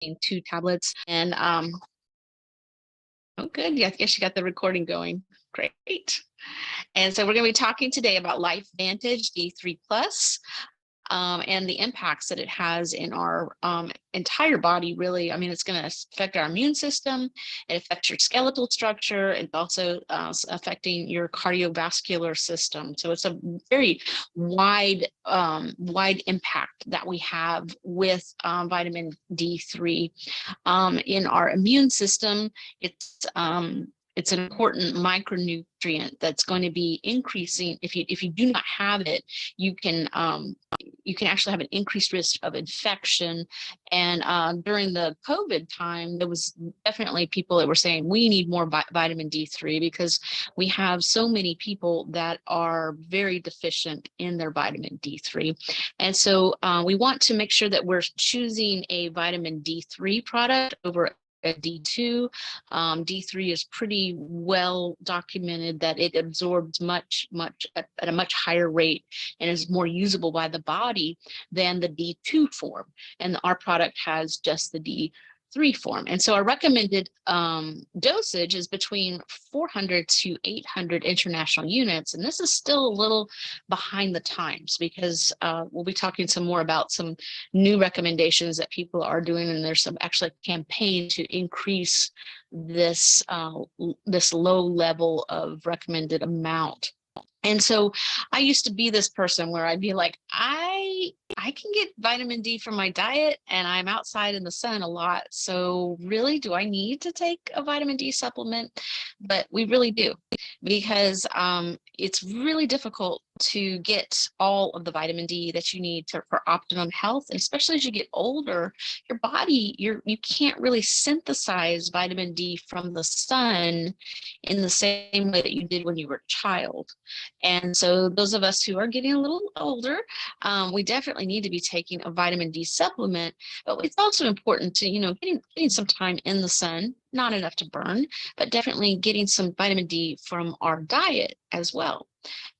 2 tablets. And oh, good. Yeah, I guess you got the recording going. Great. And so we're going to be talking today about Life Vantage D3 Plus. And the impacts that it has in our entire body, really. I mean, it's going to affect our immune system. It affects your skeletal structure. It's also affecting your cardiovascular system. So it's a very wide impact that we have with vitamin D3 in our immune system. It's an important micronutrient that's going to be increasing. If you do not have it, you can actually have an increased risk of infection. And during the COVID time, there was definitely people that were saying we need more vitamin D3 because we have so many people that are very deficient in their vitamin D3. And so we want to make sure that we're choosing a vitamin D3 product over a D2. D3 is pretty well documented that it absorbs much at a much higher rate and is more usable by the body than the D2 form. And our product has just the D3 form. And so our recommended dosage is between 400 to 800 international units. And this is still a little behind the times because we'll be talking some more about some new recommendations that people are doing. And there's some actually campaign to increase this low level of recommended amount. And so I used to be this person where I'd be like, I can get vitamin D from my diet and I'm outside in the sun a lot. So really, do I need to take a vitamin D supplement? But we really do, because it's really difficult to get all of the vitamin D that you need for optimum health. And especially as you get older, your body, you can't really synthesize vitamin D from the sun in the same way that you did when you were a child. And so those of us who are getting a little older, we definitely need to be taking a vitamin D supplement. But it's also important to, getting some time in the sun, not enough to burn, but definitely getting some vitamin D from our diet as well.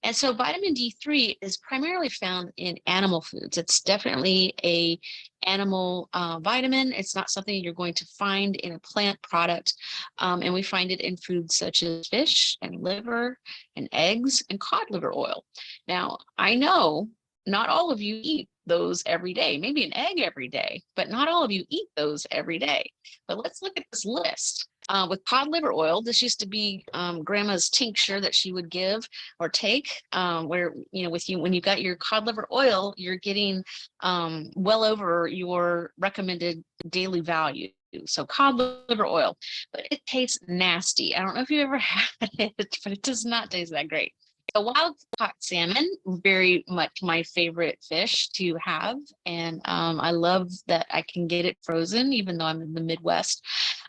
And so vitamin D3 is primarily found in animal foods. It's definitely a animal vitamin. It's not something you're going to find in a plant product. And we find it in foods such as fish and liver and eggs and cod liver oil. Now, I know not all of you eat those every day, maybe an egg every day, but not all of you eat those every day. But let's look at this list. With cod liver oil, this used to be grandma's tincture that she would give or take, where, when you got your cod liver oil, you're getting well over your recommended daily value. So cod liver oil, but it tastes nasty. I don't know if you ever had it, but it does not taste that great. The wild caught salmon, very much my favorite fish to have. And I love that I can get it frozen, even though I'm in the Midwest.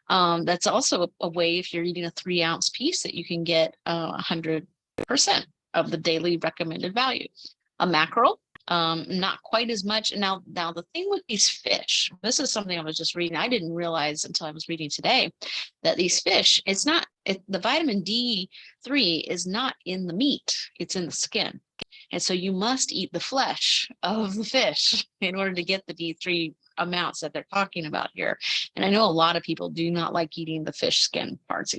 That's also a way, if you're eating a 3-ounce piece, that you can get 100% of the daily recommended value. A mackerel, not quite as much. Now the thing with these fish, this is something I was just reading. I didn't realize until I was reading today that these fish, the vitamin D3 is not in the meat, it's in the skin. And so you must eat the flesh of the fish in order to get the D3 amounts that they're talking about here. And I know a lot of people do not like eating the fish skin parts,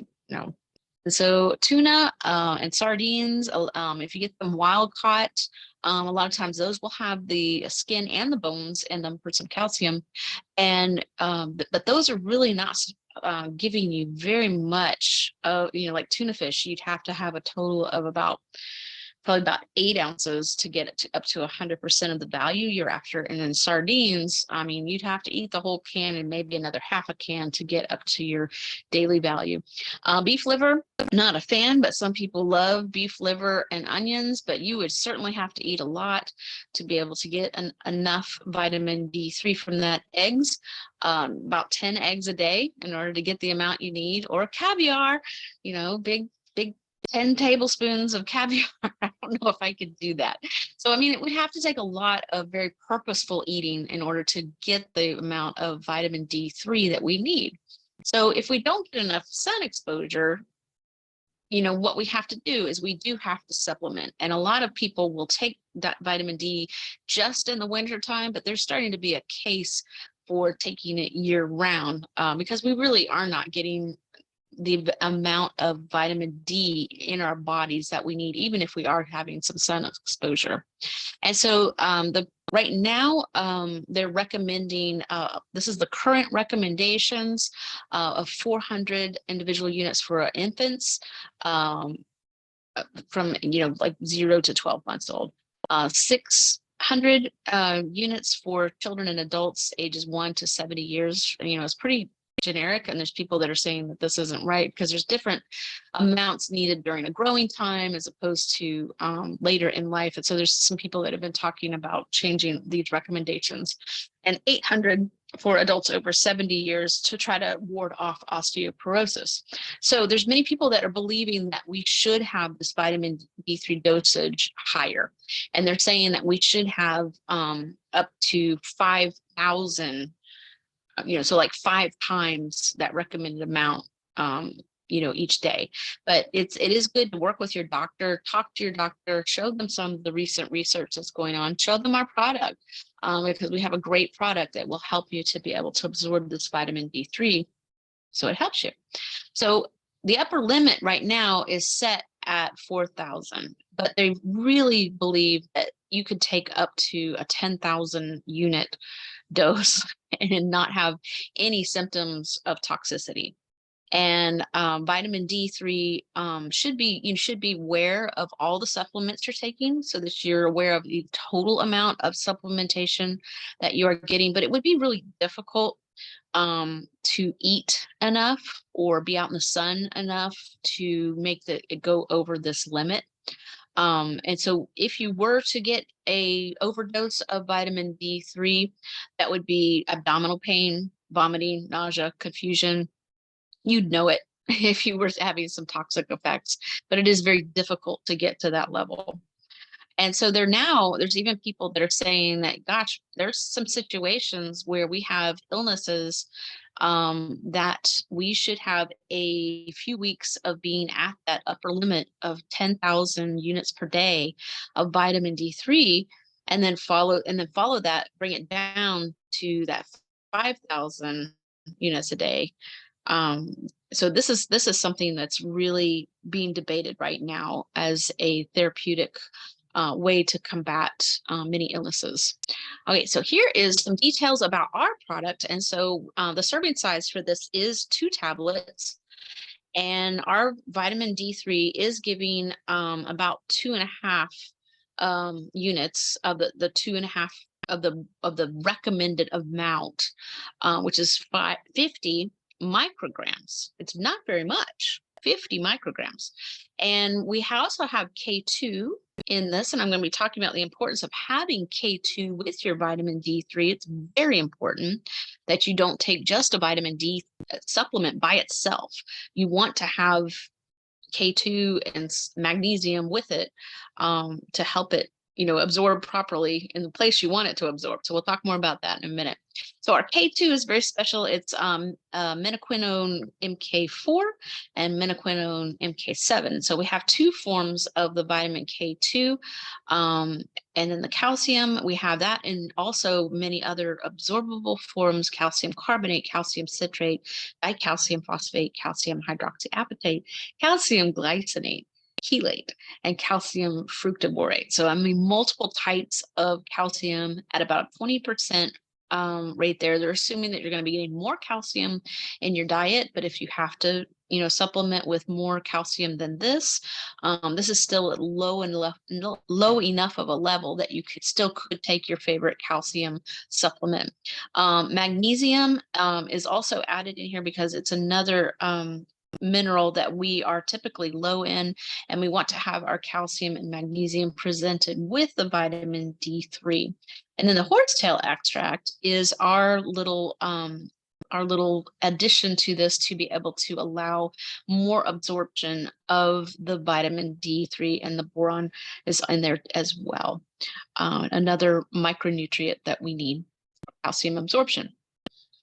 So tuna and sardines, if you get them wild caught, a lot of times those will have the skin and the bones in them for some calcium. And but those are really not giving you very much. Like tuna fish, you'd have to have a total of probably about 8 ounces to get it up to 100% of the value you're after. And then sardines, I mean, you'd have to eat the whole can and maybe another half a can to get up to your daily value. Beef liver, not a fan, but some people love beef liver and onions, but you would certainly have to eat a lot to be able to get enough vitamin D3 from that. Eggs, about 10 eggs a day in order to get the amount you need, or caviar, big 10 tablespoons of caviar. I don't know if I could do that. So, I mean, it would have to take a lot of very purposeful eating in order to get the amount of vitamin D3 that we need. So if we don't get enough sun exposure, what we have to do is we do have to supplement. And a lot of people will take that vitamin D just in the winter time, but there's starting to be a case for taking it year round, because we really are not getting the amount of vitamin D in our bodies that we need, even if we are having some sun exposure. And so right now, they're recommending, this is the current recommendations of 400 individual units for infants, from, like 0 to 12 months old, 600 units for children and adults ages 1 to 70 years. It's pretty generic, and there's people that are saying that this isn't right because there's different amounts needed during a growing time as opposed to later in life. And so there's some people that have been talking about changing these recommendations, and 800 for adults over 70 years to try to ward off osteoporosis. So there's many people that are believing that we should have this vitamin D3 dosage higher. And they're saying that we should have up to 5,000, so like 5 times that recommended amount, each day. But it is good to work with your doctor, talk to your doctor, show them some of the recent research that's going on, show them our product, because we have a great product that will help you to be able to absorb this vitamin D3, so it helps you. So the upper limit right now is set at 4,000, but they really believe that you could take up to a 10,000 unit dose and not have any symptoms of toxicity. And vitamin D3 you should be aware of all the supplements you're taking so that you're aware of the total amount of supplementation that you are getting. But it would be really difficult to eat enough or be out in the sun enough to make it go over this limit. And so if you were to get a overdose of vitamin D3, that would be abdominal pain, vomiting, nausea, confusion. You'd know it if you were having some toxic effects, but it is very difficult to get to that level. And so there's even people that are saying that, gosh, there's some situations where we have illnesses that we should have a few weeks of being at that upper limit of 10,000 units per day of vitamin D3, and then follow that, bring it down to that 5,000 units a day. So this is something that's really being debated right now as a therapeutic way to combat many illnesses. Okay, so here is some details about our product. And so the serving size for this is 2 tablets. And our vitamin D3 is giving about 2.5 units of the 2.5 of the recommended amount, which is 50 micrograms. It's not very much, 50 micrograms. And we also have K2 in this, and I'm going to be talking about the importance of having K2 with your vitamin D3. It's very important that you don't take just a vitamin D supplement by itself. You want to have K2 and magnesium with it to help it absorb properly in the place you want it to absorb. So we'll talk more about that in a minute. So our K2 is very special. It's menaquinone MK4 and menaquinone MK7. So we have 2 forms of the vitamin K2. And then the calcium, we have that, and also many other absorbable forms: calcium carbonate, calcium citrate, dicalcium phosphate, calcium hydroxyapatite, calcium glycinate, chelate, and calcium fructoborate. So multiple types of calcium at about 20% rate there. They're assuming that you're going to be getting more calcium in your diet, but if you have to supplement with more calcium than this, this is still at low enough of a level that you could take your favorite calcium supplement. Magnesium is also added in here because it's another mineral that we are typically low in, and we want to have our calcium and magnesium presented with the vitamin D3. And then the horsetail extract is our little addition to this to be able to allow more absorption of the vitamin D3, and the boron is in there as well. Another micronutrient that we need for calcium absorption.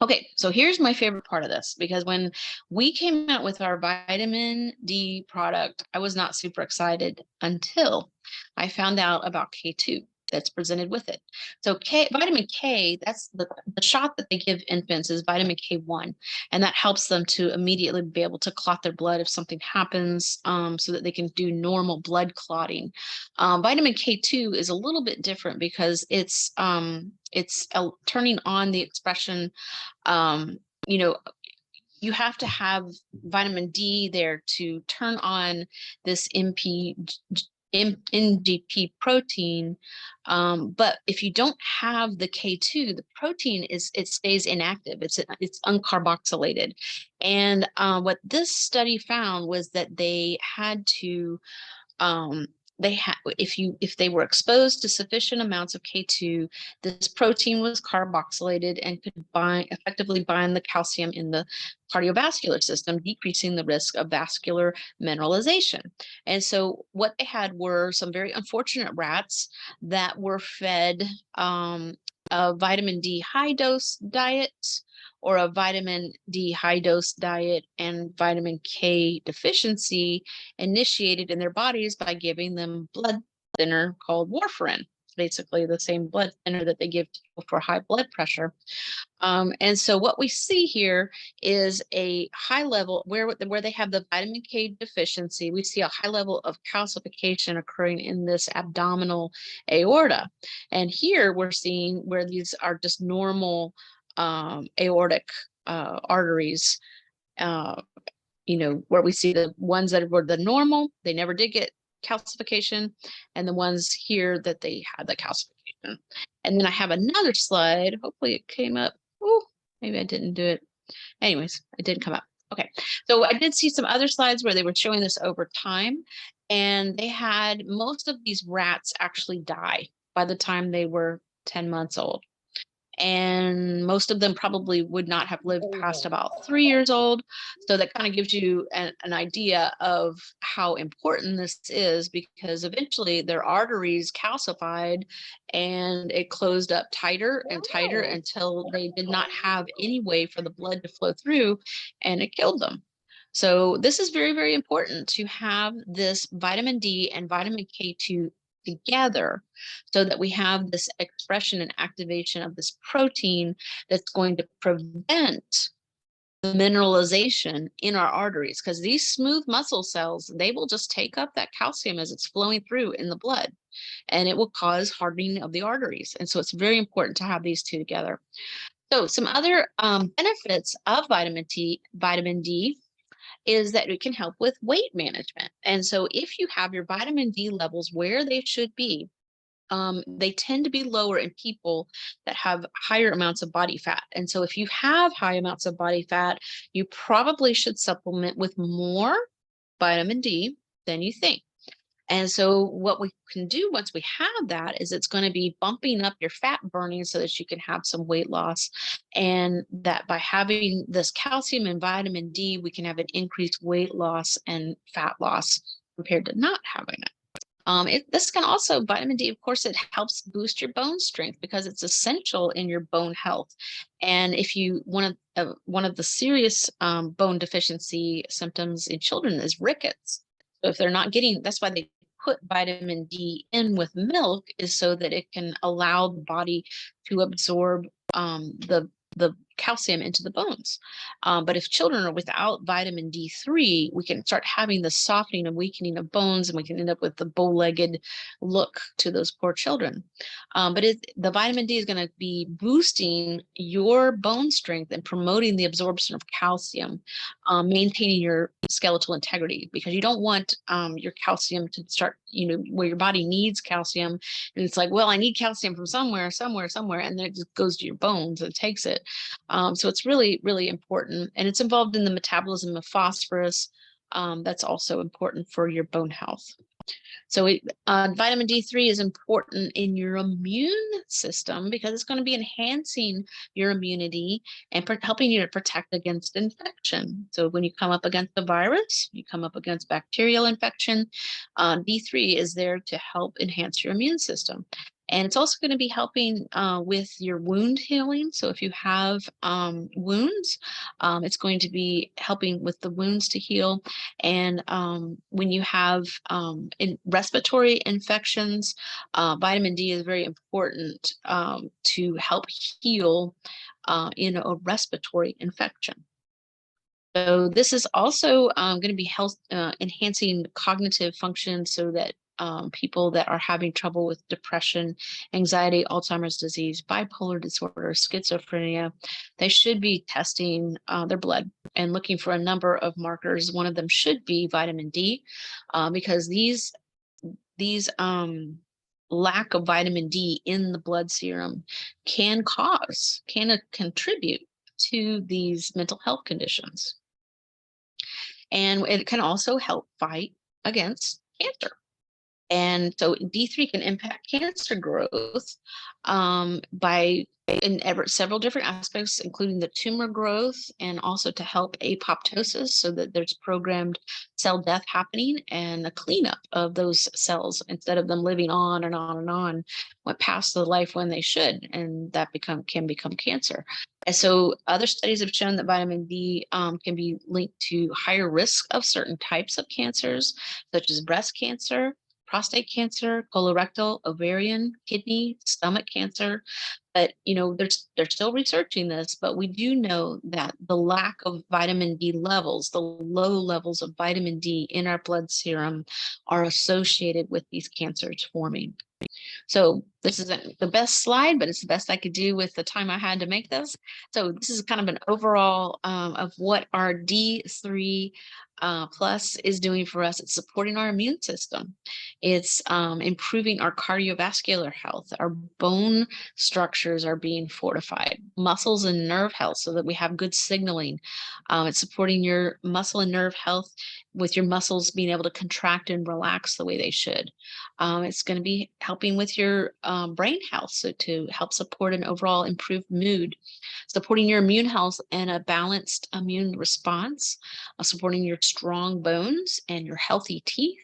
Okay, so here's my favorite part of this, because when we came out with our vitamin D product, I was not super excited until I found out about K2. that's presented with it. So vitamin K, that's the shot that they give infants is vitamin K1, and that helps them to immediately be able to clot their blood if something happens, so that they can do normal blood clotting. Vitamin K2 is a little bit different because it's turning on the expression. Um, you know, you have to have vitamin D there to turn on this NGP protein. But if you don't have the K2, the protein it stays inactive. It's uncarboxylated. And what this study found was that they had to if they were exposed to sufficient amounts of K2, this protein was carboxylated and could effectively bind the calcium in the cardiovascular system, decreasing the risk of vascular mineralization. And so what they had were some very unfortunate rats that were fed a vitamin D high dose diet, or a vitamin D high dose diet and vitamin K deficiency initiated in their bodies by giving them blood thinner called warfarin, basically the same blood thinner that they give for high blood pressure. And so what we see here is a high level where they have the vitamin K deficiency. We see a high level of calcification occurring in this abdominal aorta. And here we're seeing where these are just normal aortic arteries, where we see the ones that were the normal, they never did get calcification, and the ones here that they had the calcification. And then I have another slide. Hopefully it came up. Oh, maybe I didn't do it. Anyways, it didn't come up. Okay, so I did see some other slides where they were showing this over time, and they had most of these rats actually die by the time they were 10 months old. And most of them probably would not have lived past about 3 years old. So that kind of gives you an idea of how important this is, because eventually their arteries calcified and it closed up tighter and tighter until they did not have any way for the blood to flow through, and it killed them. So this is very, very important to have this vitamin D and vitamin K2 together, so that we have this expression and activation of this protein that's going to prevent the mineralization in our arteries, because these smooth muscle cells, they will just take up that calcium as it's flowing through in the blood, and it will cause hardening of the arteries. And so it's very important to have these two together. So some other benefits of vitamin D is that it can help with weight management. And so if you have your vitamin D levels where they should be, they tend to be lower in people that have higher amounts of body fat. And so if you have high amounts of body fat, you probably should supplement with more vitamin D than you think. And so what we can do once we have that is it's going to be bumping up your fat burning so that you can have some weight loss. And that by having this calcium and vitamin D, we can have an increased weight loss and fat loss compared to not having it. This can also, vitamin D, of course, it helps boost your bone strength because it's essential in your bone health. And if you, one of the serious bone deficiency symptoms in children is rickets. So if they're not getting, that's why they put vitamin D in with milk, is so that it can allow the body to absorb the calcium into the bones. But if children are without vitamin D3, we can start having the softening and weakening of bones, and we can end up with the bow-legged look to those poor children. But the vitamin D is going to be boosting your bone strength and promoting the absorption of calcium, maintaining your skeletal integrity, because you don't want your calcium to start, where your body needs calcium. And it's like, well, I need calcium from somewhere, and then it just goes to your bones and takes it. So it's really, really important. And it's involved in the metabolism of phosphorus. That's also important for your bone health. So vitamin D3 is important in your immune system because it's going to be enhancing your immunity and helping you to protect against infection. So when you come up against a virus, you come up against bacterial infection, D3 is there to help enhance your immune system. And it's also going to be helping with your wound healing. So if you have wounds, it's going to be helping with the wounds to heal. And when you have respiratory infections, vitamin D is very important to help heal in a respiratory infection. So this is also going to be enhancing cognitive function so that people that are having trouble with depression, anxiety, Alzheimer's disease, bipolar disorder, schizophrenia, they should be testing their blood and looking for a number of markers. One of them should be vitamin D, because these lack of vitamin D in the blood serum can contribute to these mental health conditions. And it can also help fight against cancer. And so D3 can impact cancer growth by several different aspects, including the tumor growth and also to help apoptosis so that there's programmed cell death happening and a cleanup of those cells instead of them living on and on and on, went past the life when they should, and that can become cancer. And so other studies have shown that vitamin D can be linked to higher risk of certain types of cancers, such as breast cancer, prostate cancer, colorectal, ovarian, kidney, stomach cancer. But they're still researching this, but we do know that the lack of vitamin D levels, the low levels of vitamin D in our blood serum, are associated with these cancers forming. So this isn't the best slide, but it's the best I could do with the time I had to make this. So this is kind of an overall of what our D3 plus is doing for us. It's supporting our immune system. It's improving our cardiovascular health. Our bone structures are being fortified, muscles and nerve health so that we have good signaling. It's supporting your muscle and nerve health with your muscles being able to contract and relax the way they should. It's going to be helping with your brain health, so to help support an overall improved mood, supporting your immune health and a balanced immune response, supporting your strong bones and your healthy teeth.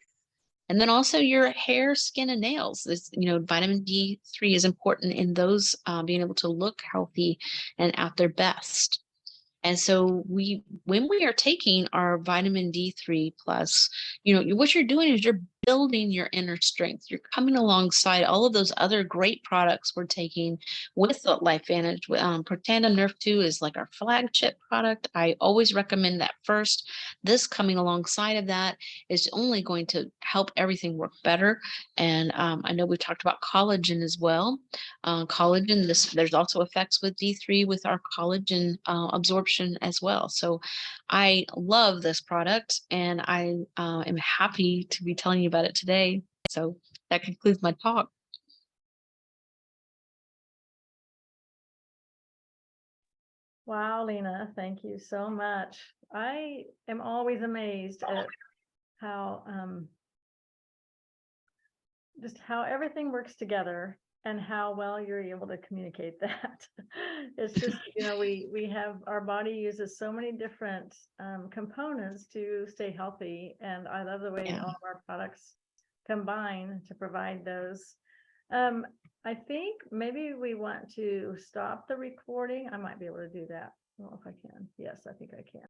And then also your hair, skin, and nails. Vitamin D3 is important in those being able to look healthy and at their best. And so when we are taking our vitamin D3 plus, what you're doing is you're building your inner strength. You're coming alongside all of those other great products we're taking with the LifeVantage. Protandim Nerve 2 is like our flagship product. I always recommend that first. This coming alongside of that is only going to help everything work better. And I know we've talked about collagen as well. Collagen, there's also effects with D3 with our collagen absorption as well. So I love this product, and I am happy to be telling you about it today. So that concludes my talk. Wow, Lena, thank you so much. I am always amazed at how just how everything works together and how well you're able to communicate that. It's just, we have, our body uses so many different components to stay healthy. And I love the way all of our products combine to provide those. I think maybe we want to stop the recording. I might be able to do that. I don't know if I can. Yes, I think I can.